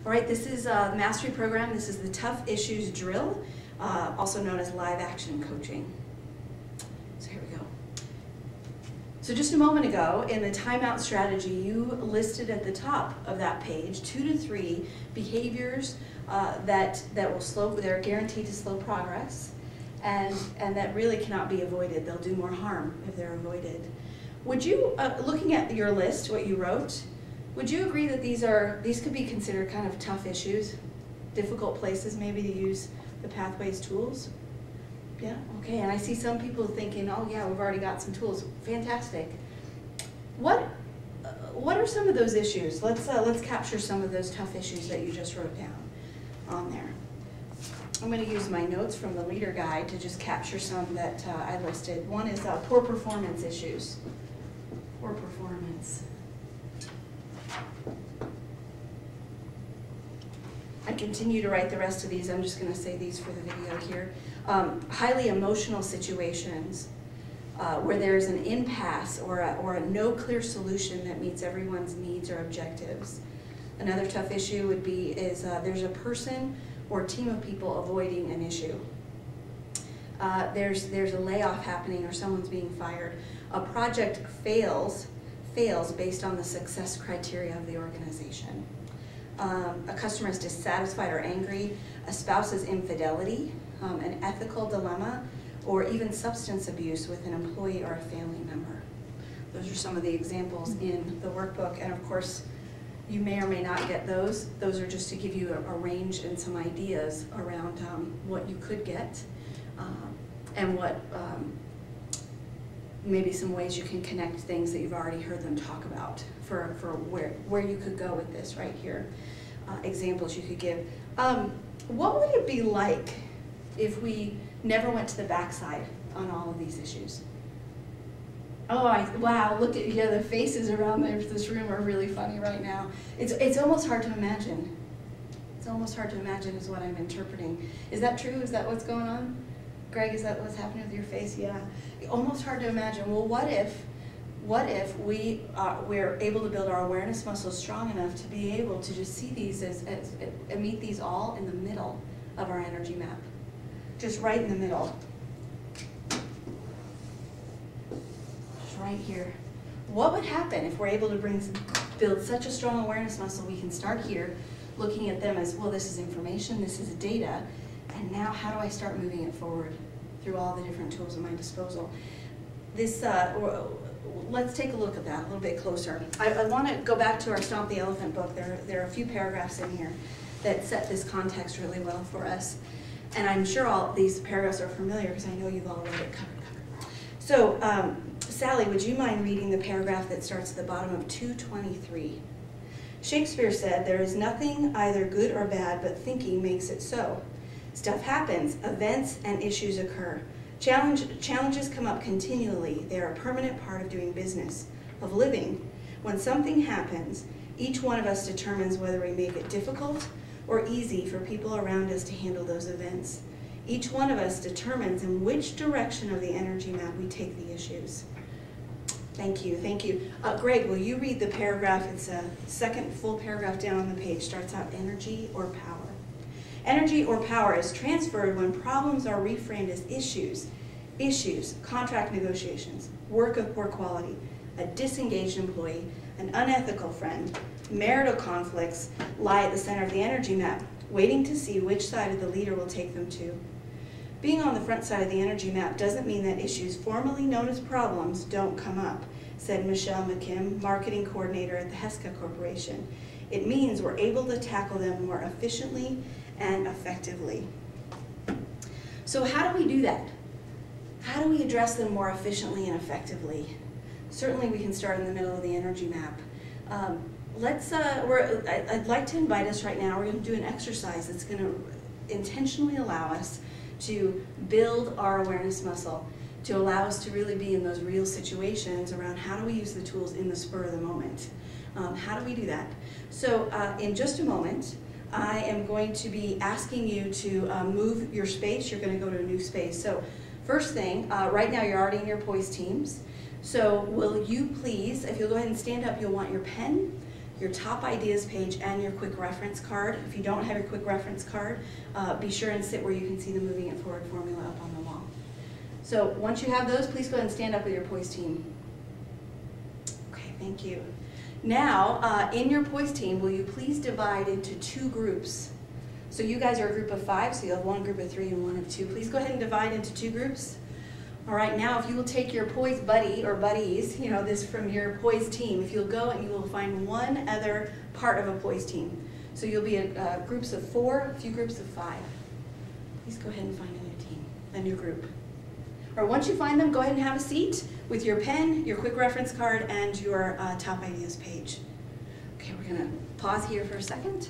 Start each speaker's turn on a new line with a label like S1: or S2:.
S1: All right, this is the mastery program. This is the Tough Issues Drill, also known as live action coaching. So here we go. So just a moment ago, in the timeout strategy, you listed at the top of that page 2 to 3 behaviors that they're guaranteed to slow progress, and that really cannot be avoided. They'll do more harm if they're avoided. Would you, looking at your list, what you wrote, would you agree that these could be considered kind of tough issues, difficult places maybe to use the Pathways tools? Yeah, okay, and I see some people thinking, oh yeah, we've already got some tools. Fantastic. What are some of those issues? Let's capture some of those tough issues that you just wrote down on there. I'm going to use my notes from the leader guide to just capture some that I listed. One is poor performance issues. Poor performance. I continue to write the rest of these. I'm just going to say these for the video here. Highly emotional situations where there's an impasse or a no clear solution that meets everyone's needs or objectives. Another tough issue would be there's a person or team of people avoiding an issue. There's a layoff happening or someone's being fired. A project fails based on the success criteria of the organization. A customer is dissatisfied or angry, a spouse's infidelity, an ethical dilemma, or even substance abuse with an employee or a family member. Those are some of the examples in the workbook, and of course, you may or may not get those. Those are just to give you a range and some ideas around what you could get, and what maybe some ways you can connect things that you've already heard them talk about for where you could go with this right here. Examples you could give. What would it be like if we never went to the backside on all of these issues? Oh, wow, look at, yeah, the faces around this room are really funny right now. It's almost hard to imagine. It's almost hard to imagine is what I'm interpreting. Is that true? Is that what's going on? Greg, is that what's happening with your face? Yeah. Almost hard to imagine. Well, what if we're able to build our awareness muscles strong enough to be able to just see these and meet these all in the middle of our energy map? Just right in the middle. Just right here. What would happen if we're able to build such a strong awareness muscle? We can start here looking at them as, well, this is information, this is data, and now how do I start moving it forward through all the different tools at my disposal? This, let's take a look at that a little bit closer. I want to go back to our Stomp the Elephant book. There are a few paragraphs in here that set this context really well for us. And I'm sure all these paragraphs are familiar because I know you've all read it cover. So, Sally, would you mind reading the paragraph that starts at the bottom of 223? Shakespeare said, "There is nothing either good or bad, but thinking makes it so. Stuff happens, events and issues occur. Challenges come up continually. They are a permanent part of doing business, of living. When something happens, each one of us determines whether we make it difficult or easy for people around us to handle those events. Each one of us determines in which direction of the energy map we take the issues." Thank you, thank you. Greg, will you read the paragraph? It's a second full paragraph down on the page. Starts out, energy or power. Energy or power is transferred when problems are reframed as issues, contract negotiations, work of poor quality, a disengaged employee, an unethical friend. Marital conflicts lie at the center of the energy map, waiting to see which side of the leader will take them to. Being on the front side of the energy map doesn't mean that issues formerly known as problems don't come up, said Michelle McKim, marketing coordinator at the Heska Corporation. It means we're able to tackle them more efficiently and effectively. So how do we do that? How do we address them more efficiently and effectively? Certainly we can start in the middle of the energy map. I'd like to invite us right now, we're going to do an exercise that's going to intentionally allow us to build our awareness muscle, to allow us to really be in those real situations around how do we use the tools in the spur of the moment. How do we do that? So in just a moment, I am going to be asking you to move your space. You're going to go to a new space. So first thing, right now you're already in your poise teams. So will you please, if you'll go ahead and stand up, you'll want your pen, your top ideas page, and your quick reference card. If you don't have your quick reference card, be sure and sit where you can see the moving it forward formula up on the wall. So once you have those, please go ahead and stand up with your poise team. Okay, thank you. Now, in your poise team, will you please divide into 2 groups? So you guys are a group of 5, so you'll have one group of 3 and one of 2. Please go ahead and divide into 2 groups. All right, now if you will take your poise buddy or buddies, you know, this from your poise team, if you'll go and you will find one other part of a poise team. So you'll be in groups of 4, a few groups of 5. Please go ahead and find a new team, a new group. Or once you find them, go ahead and have a seat with your pen, your quick reference card, and your top ideas page. Okay, we're gonna pause here for a second.